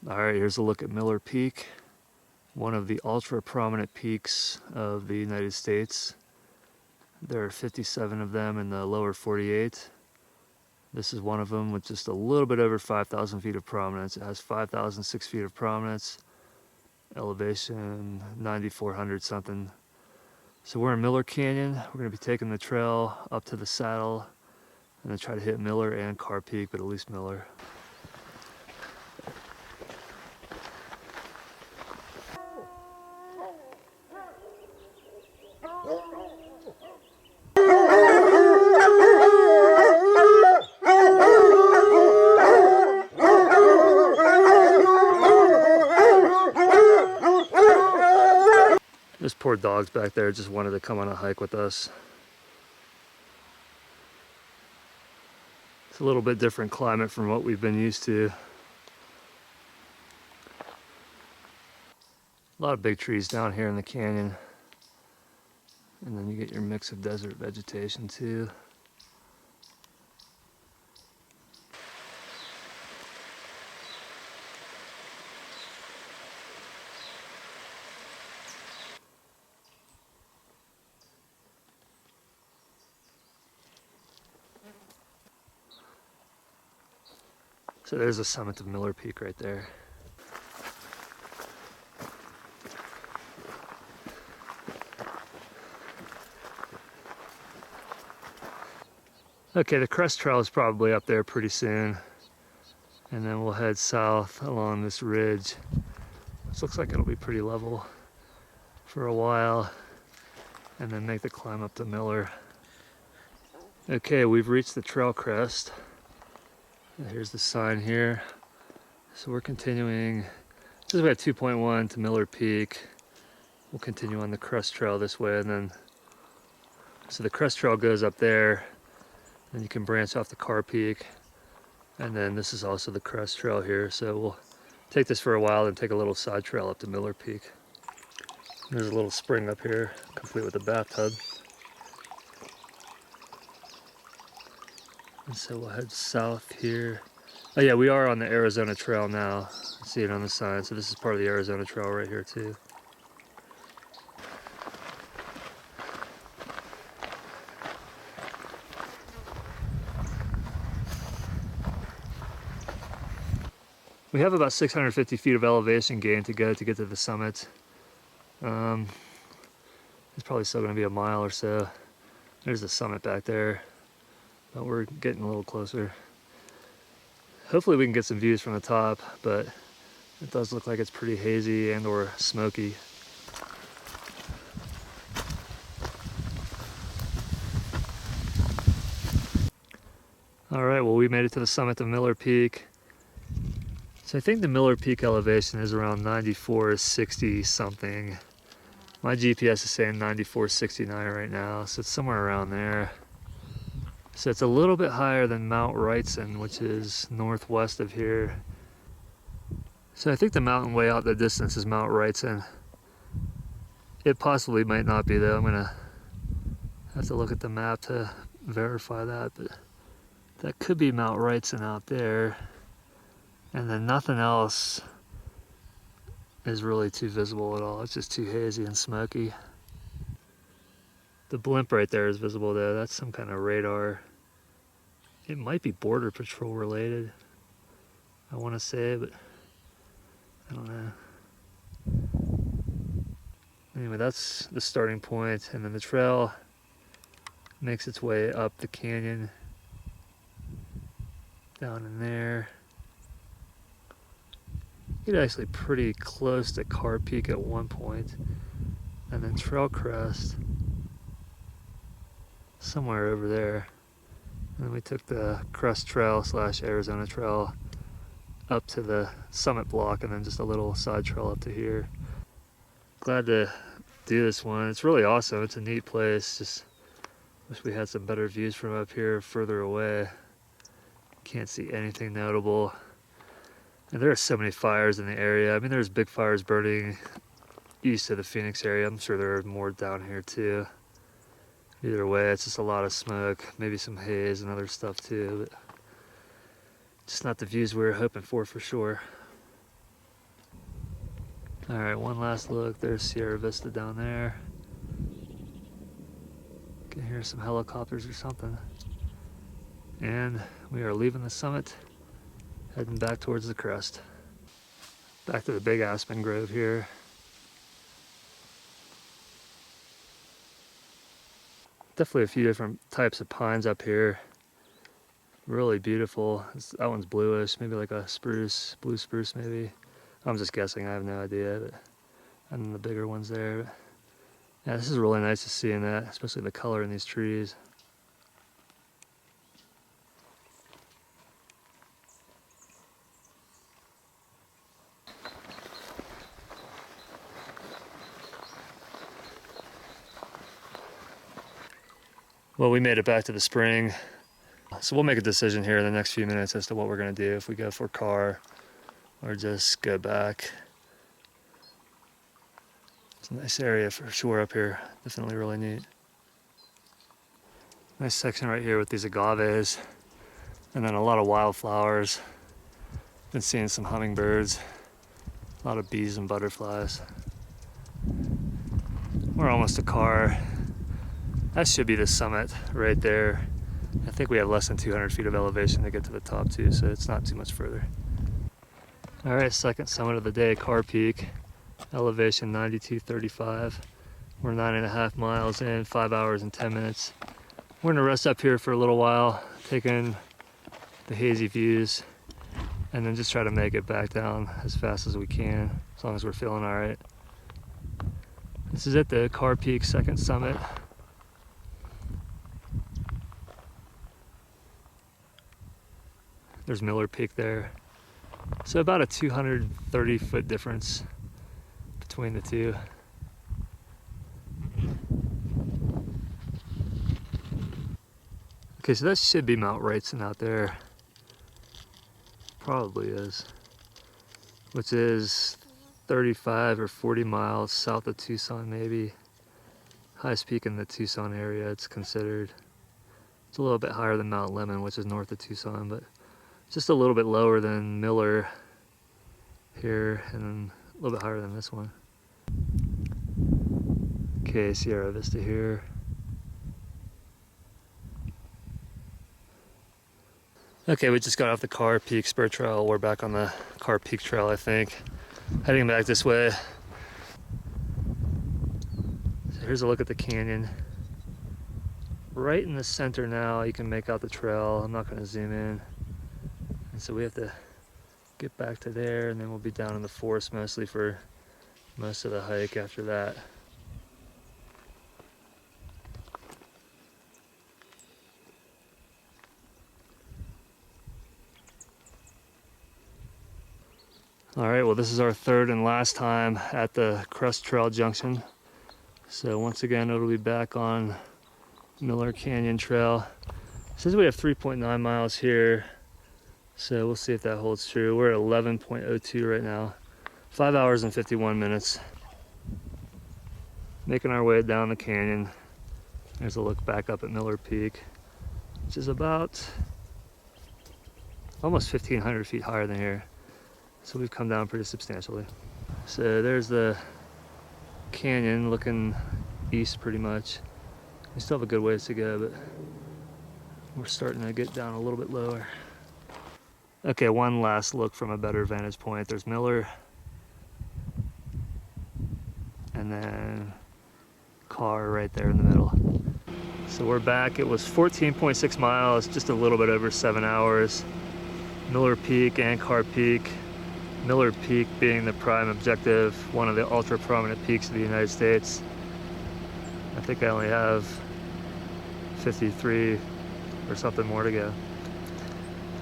Alright, here's a look at Miller Peak, one of the ultra prominent peaks of the United States. There are 57 of them in the lower 48. This is one of them with just a little bit over 5,000 feet of prominence. It has 5,006 feet of prominence, elevation 9,400 something. So we're in Miller Canyon. We're going to be taking the trail up to the saddle and then try to hit Miller and Carr Peak, but at least Miller. This poor dog's back there just wanted to come on a hike with us. It's a little bit different climate from what we've been used to. A lot of big trees down here in the canyon. And then you get your mix of desert vegetation too. So there's the summit of Miller Peak right there. Okay, the crest trail is probably up there pretty soon. And then we'll head south along this ridge. This looks like it'll be pretty level for a while. And then make the climb up to Miller. Okay, we've reached the trail crest. Here's the sign here. So we're continuing, this is about 2.1 to Miller Peak. We'll continue on the crest trail this way, and then, so the crest trail goes up there, and you can branch off the Carr Peak. And then this is also the crest trail here. So we'll take this for a while and take a little side trail up to Miller Peak. There's a little spring up here, complete with a bathtub. And so we'll head south here. Oh yeah, we are on the Arizona Trail now. See it on the sign. So this is part of the Arizona Trail right here too. We have about 650 feet of elevation gain to go to get to the summit. It's probably still going to be a mile or so. There's the summit back there. But we're getting a little closer. Hopefully we can get some views from the top, but it does look like it's pretty hazy and or smoky. All right, well, we made it to the summit of Miller Peak. So I think the Miller Peak elevation is around 9460 something. My GPS is saying 9469 right now, so it's somewhere around there. So it's a little bit higher than Mount Wrightson, which is northwest of here. So I think the mountain way out the distance is Mount Wrightson. It possibly might not be though. I'm gonna have to look at the map to verify that, but that could be Mount Wrightson out there. And then nothing else is really too visible at all. It's just too hazy and smoky. The blimp right there is visible though. That's some kind of radar. It might be Border Patrol related, I want to say, but I don't know. Anyway, that's the starting point, and then the trail makes its way up the canyon, down in there. Get actually pretty close to Carr Peak at one point, and then trail crest somewhere over there. And then we took the crest trail / Arizona Trail up to the summit block, and then just a little side trail up to here. Glad to do this one. It's really awesome. It's a neat place. Just wish we had some better views from up here further away. Can't see anything notable. And there are so many fires in the area. I mean, there's big fires burning east of the Phoenix area. I'm sure there are more down here too. Either way, it's just a lot of smoke, maybe some haze and other stuff too, but just not the views we were hoping for sure. All right, one last look. There's Sierra Vista down there. Can hear some helicopters or something. And we are leaving the summit, heading back towards the crest. Back to the big aspen grove here. Definitely a few different types of pines up here. Really beautiful. That one's bluish, maybe like a spruce, blue spruce maybe. I'm just guessing, I have no idea. But, and then the bigger ones there. But, yeah, this is really nice to see in that, especially the color in these trees. Well, we made it back to the spring. So we'll make a decision here in the next few minutes as to what we're gonna do, if we go for Carr or just go back. It's a nice area for sure up here, definitely really neat. Nice section right here with these agaves and then a lot of wildflowers. Been seeing some hummingbirds, a lot of bees and butterflies. We're almost to Carr. That should be the summit right there. I think we have less than 200 feet of elevation to get to the top too, so it's not too much further. All right, second summit of the day, Carr Peak, elevation 9235. We're 9.5 miles in, 5 hours and 10 minutes. We're gonna rest up here for a little while, take in the hazy views, and then just try to make it back down as fast as we can, as long as we're feeling all right. This is it, the Carr Peak second summit. There's Miller Peak there. So about a 230-foot difference between the two. Okay, so that should be Mount Wrightson out there. Probably is. Which is 35 or 40 miles south of Tucson maybe. Highest peak in the Tucson area, it's considered. It's a little bit higher than Mount Lemmon, which is north of Tucson, but just a little bit lower than Miller here, and then a little bit higher than this one. Okay, Sierra Vista here. Okay, we just got off the Carr Peak Spur Trail. We're back on the Carr Peak Trail, I think. Heading back this way. So here's a look at the canyon. Right in the center now, you can make out the trail. I'm not going to zoom in. And so we have to get back to there, and then we'll be down in the forest mostly for most of the hike after that. All right, well, this is our third and last time at the Crest Trail Junction. So once again, it'll be back on Miller Canyon Trail. It says we have 3.9 miles here. So we'll see if that holds true. We're at 11.02 right now. 5 hours and 51 minutes. Making our way down the canyon. There's a look back up at Miller Peak, which is about almost 1,500 feet higher than here. So we've come down pretty substantially. So there's the canyon looking east pretty much. We still have a good ways to go, but we're starting to get down a little bit lower. Okay, one last look from a better vantage point. There's Miller, and then Carr right there in the middle. So we're back. It was 14.6 miles, just a little bit over 7 hours. Miller Peak and Carr Peak. Miller Peak being the prime objective, one of the ultra prominent peaks of the United States. I think I only have 53 or something more to go.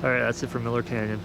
All right, that's it for Miller Canyon.